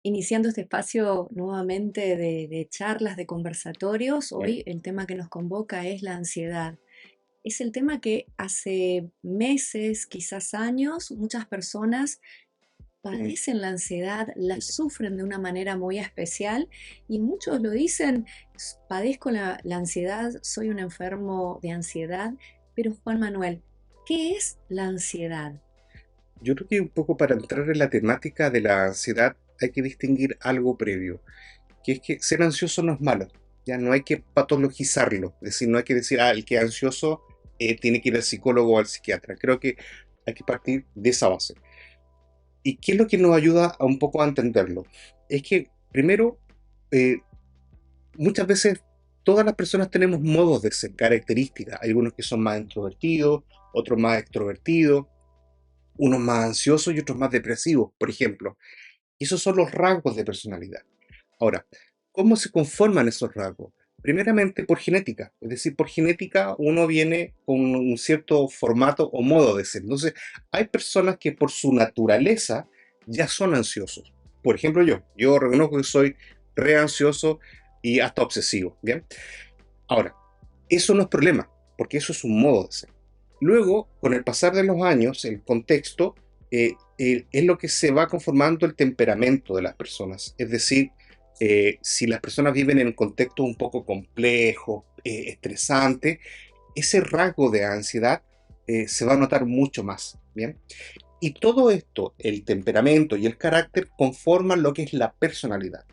Iniciando este espacio nuevamente de charlas, de conversatorios, Bien. hoy el tema que nos convoca es la ansiedad. Es el tema que hace meses, quizás años, muchas personas Mm, padecen la ansiedad, la sufren de una manera muy especial y muchos lo dicen, padezco la ansiedad, soy un enfermo de ansiedad, pero Juan Manuel, ¿qué es la ansiedad? Yo creo que un poco para entrar en la temática de la ansiedad hay que distinguir algo previo, que es que ser ansioso no es malo, ya no hay que patologizarlo, es decir, no hay que decir, el que es ansioso tiene que ir al psicólogo o al psiquiatra. Creo que hay que partir de esa base. ¿Y qué es lo que nos ayuda a un poco a entenderlo? Es que, primero, eh, muchas veces todas las personas tenemos modos de ser, características, hay algunos que son más introvertidos, otros más extrovertidos, unos más ansiosos y otros más depresivos, por ejemplo. Y esos son los rasgos de personalidad. Ahora, ¿cómo se conforman esos rasgos? Primeramente por genética, es decir, por genética uno viene con un cierto formato o modo de ser. Entonces, hay personas que por su naturaleza ya son ansiosos. Por ejemplo, yo reconozco que soy re ansioso y hasta obsesivo, ¿bien? Ahora, eso no es problema, porque eso es un modo de ser. Luego, con el pasar de los años, el contexto es lo que se va conformando el temperamento de las personas. Es decir, si las personas viven en un contexto un poco complejo, estresante, ese rasgo de ansiedad se va a notar mucho más. ¿Bien? Y todo esto, el temperamento y el carácter, conforman lo que es la personalidad.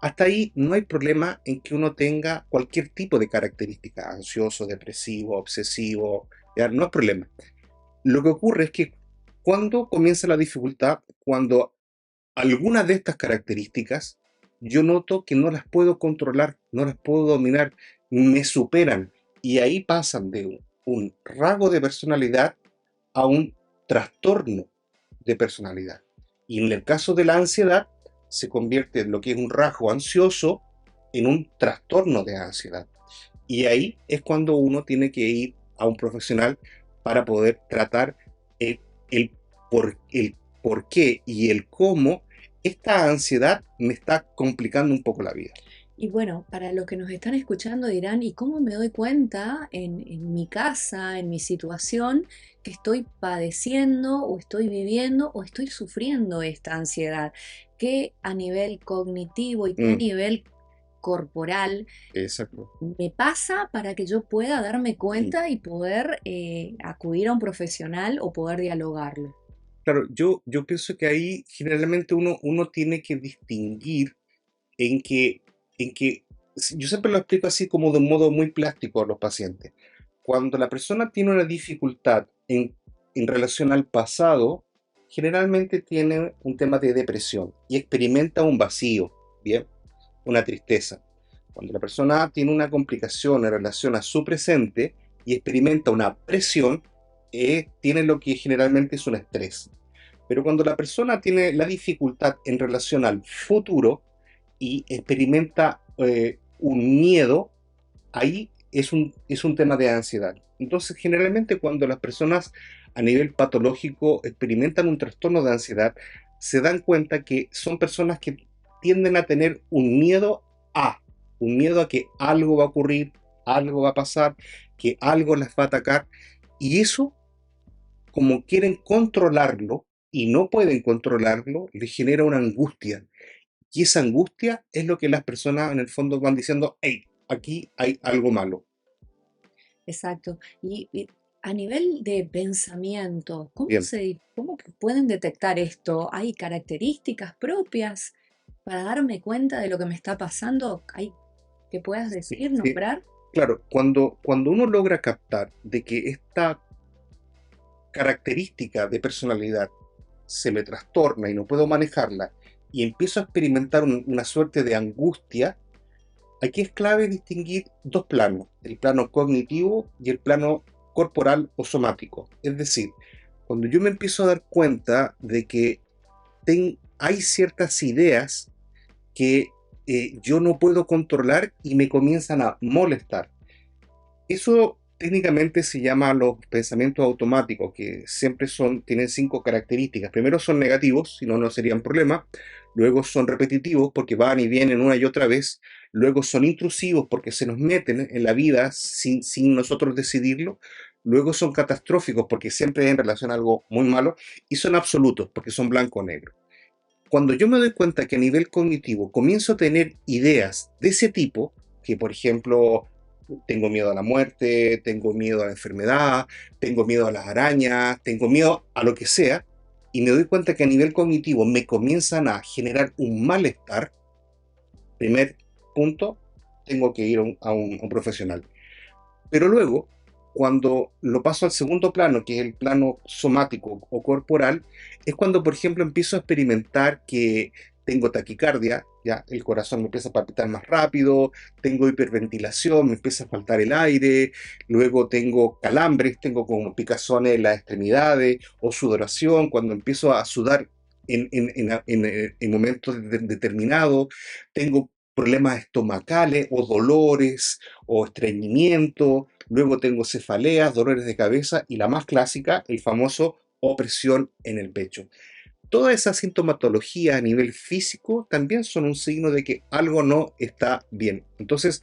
Hasta ahí no hay problema en que uno tenga cualquier tipo de característica, ansioso, depresivo, obsesivo, ya, no hay problema. Lo que ocurre es que cuando comienza la dificultad, cuando algunas de estas características yo noto que no las puedo controlar, no las puedo dominar, me superan y ahí pasan de un rasgo de personalidad a un trastorno de personalidad. Y en el caso de la ansiedad, se convierte en lo que es un rasgo ansioso en un trastorno de ansiedad. Y ahí es cuando uno tiene que ir a un profesional para poder tratar el, el, el por qué y el cómo esta ansiedad me está complicando un poco la vida. Y bueno, para los que nos están escuchando dirán, ¿y cómo me doy cuenta en mi casa, en mi situación, que estoy padeciendo o estoy viviendo o estoy sufriendo esta ansiedad? ¿Qué a nivel cognitivo y qué a Mm, nivel corporal exacto. me pasa para que yo pueda darme cuenta y poder acudir a un profesional o poder dialogarlo? Claro, yo pienso que ahí generalmente uno tiene que distinguir en que, yo siempre lo explico así como de un modo muy plástico a los pacientes. Cuando la persona tiene una dificultad en relación al pasado, generalmente tiene un tema de depresión y experimenta un vacío, ¿bien? Una tristeza. Cuando la persona tiene una complicación en relación a su presente y experimenta una presión, tiene lo que generalmente es un estrés. Pero cuando la persona tiene la dificultad en relación al futuro y experimenta un miedo, ahí es un tema de ansiedad. Entonces, generalmente cuando las personas a nivel patológico experimentan un trastorno de ansiedad, se dan cuenta que son personas que tienden a tener un miedo a que algo va a ocurrir, algo va a pasar, que algo les va a atacar, y eso, como quieren controlarlo y no pueden controlarlo, les genera una angustia. Y esa angustia es lo que las personas en el fondo van diciendo, hey, aquí hay algo malo. Exacto. Y a nivel de pensamiento, Bien, cómo pueden detectar esto? ¿Hay características propias para darme cuenta de lo que me está pasando? ¿Hay que puedas sí, decir, sí. nombrar? Claro, cuando uno logra captar de que esta característica de personalidad se me trastorna y no puedo manejarla y empiezo a experimentar una suerte de angustia, aquí es clave distinguir dos planos, el plano cognitivo y el plano corporal o somático. Es decir, cuando yo me empiezo a dar cuenta de que hay ciertas ideas que yo no puedo controlar y me comienzan a molestar. Eso técnicamente se llama los pensamientos automáticos, que siempre tienen cinco características. Primero son negativos, si no, no serían problemas. luego son repetitivos porque van y vienen una y otra vez, luego son intrusivos porque se nos meten en la vida sin nosotros decidirlo, luego son catastróficos porque siempre hay en relación a algo muy malo, y son absolutos porque son blanco o negro. Cuando yo me doy cuenta que a nivel cognitivo comienzo a tener ideas de ese tipo, que por ejemplo tengo miedo a la muerte, tengo miedo a la enfermedad, tengo miedo a las arañas, tengo miedo a lo que sea, y me doy cuenta que a nivel cognitivo me comienzan a generar un malestar, primer punto, tengo que ir a un profesional. Pero luego, cuando lo paso al segundo plano, que es el plano somático o corporal, es cuando, por ejemplo, empiezo a experimentar que tengo taquicardia, ya el corazón me empieza a palpitar más rápido, tengo hiperventilación, me empieza a faltar el aire, luego tengo calambres, tengo como picazones en las extremidades o sudoración, cuando empiezo a sudar en momentos determinados, tengo problemas estomacales o dolores o estreñimiento, luego tengo cefaleas, dolores de cabeza y la más clásica, el famoso opresión en el pecho. Toda esa sintomatología a nivel físico también son un signo de que algo no está bien. Entonces,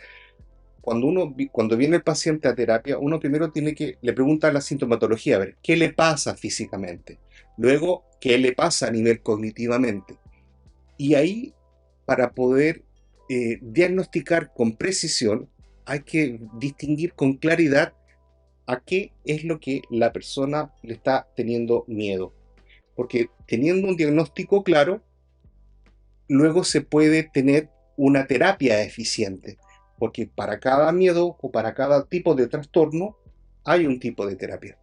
cuando viene el paciente a terapia, uno primero le pregunta la sintomatología, a ver, ¿qué le pasa físicamente? Luego, ¿qué le pasa a nivel cognitivamente? Y ahí, para poder diagnosticar con precisión, hay que distinguir con claridad a qué es lo que la persona le está teniendo miedo. Porque teniendo un diagnóstico claro, luego se puede tener una terapia eficiente. Porque para cada miedo o para cada tipo de trastorno hay un tipo de terapia.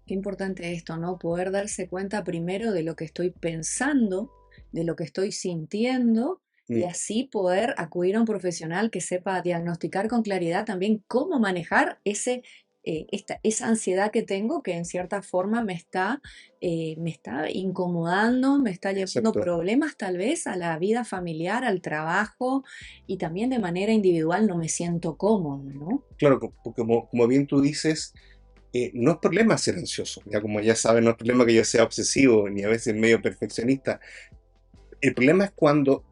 Qué importante esto, ¿no? Poder darse cuenta primero de lo que estoy pensando, de lo que estoy sintiendo y Mm, así poder acudir a un profesional que sepa diagnosticar con claridad también cómo manejar esa ansiedad que tengo que en cierta forma me está incomodando, me está llevando exacto. problemas tal vez a la vida familiar, al trabajo y también de manera individual no me siento cómodo, ¿no? Claro, como bien tú dices, no es problema ser ansioso. Ya como ya sabes, no es problema que yo sea obsesivo ni a veces medio perfeccionista. El problema es cuando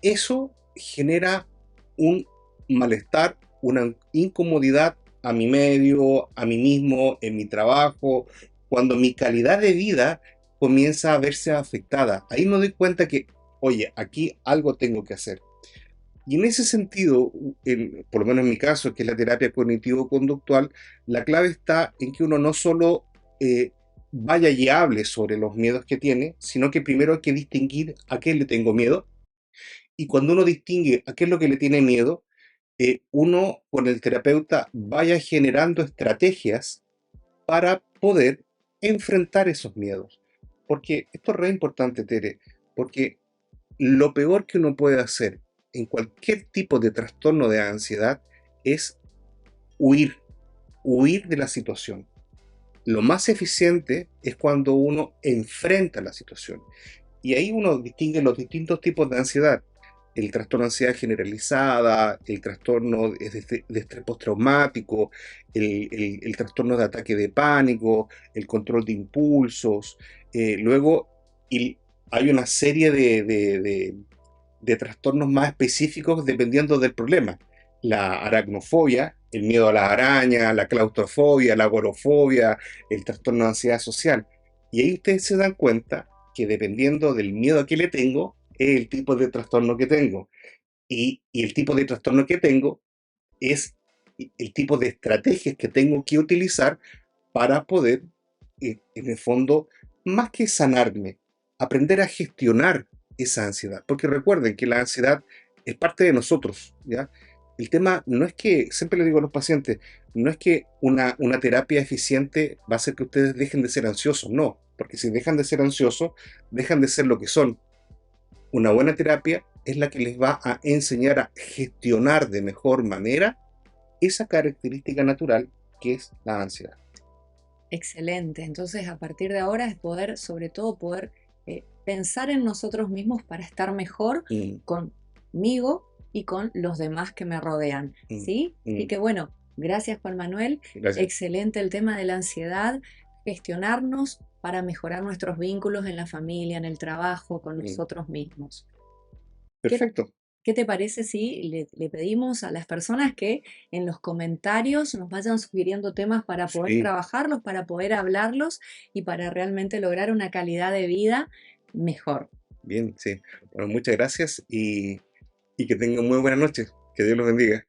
eso genera un malestar, una incomodidad a mi medio, a mí mismo, en mi trabajo, cuando mi calidad de vida comienza a verse afectada. Ahí me doy cuenta que, oye, aquí algo tengo que hacer. Y en ese sentido, por lo menos en mi caso, que es la terapia cognitivo-conductual, la clave está en que uno no solo eh, vaya y hable sobre los miedos que tiene, sino que primero hay que distinguir a qué le tengo miedo, y cuando uno distingue a qué es lo que le tiene miedo, uno con el terapeuta vaya generando estrategias para poder enfrentar esos miedos. Porque esto es re importante, Tere, porque lo peor que uno puede hacer en cualquier tipo de trastorno de ansiedad es huir, huir de la situación. Lo más eficiente es cuando uno enfrenta la situación. Y ahí uno distingue los distintos tipos de ansiedad. El trastorno de ansiedad generalizada, el trastorno de estrés postraumático, el trastorno de ataque de pánico, el control de impulsos. Luego y hay una serie de trastornos más específicos dependiendo del problema. La aracnofobia, el miedo a las arañas, la claustrofobia, la agorafobia, el trastorno de ansiedad social. Y ahí ustedes se dan cuenta que dependiendo del miedo que le tengo, es el tipo de trastorno que tengo. Y el tipo de trastorno que tengo es el tipo de estrategias que tengo que utilizar para poder, en el fondo, más que sanarme, aprender a gestionar esa ansiedad. Porque recuerden que la ansiedad es parte de nosotros, ¿ya? El tema no es que, siempre le digo a los pacientes, no es que una terapia eficiente va a hacer que ustedes dejen de ser ansiosos, no, porque si dejan de ser ansiosos, dejan de ser lo que son. Una buena terapia es la que les va a enseñar a gestionar de mejor manera esa característica natural que es la ansiedad. Excelente. Entonces, a partir de ahora es poder, sobre todo, poder pensar en nosotros mismos para estar mejor Mm, conmigo y con los demás que me rodean, mm, ¿sí? Así mm. que bueno, gracias Juan Manuel. Gracias. Excelente el tema de la ansiedad, gestionarnos para mejorar nuestros vínculos en la familia, en el trabajo, con Mm. nosotros mismos. ¿Qué, Perfecto. qué te parece si le pedimos a las personas que en los comentarios nos vayan sugiriendo temas para poder Sí, trabajarlos, para poder hablarlos y para realmente lograr una calidad de vida mejor? bien, sí. Bueno, muchas gracias y que tengan muy buena noche. Que Dios los bendiga.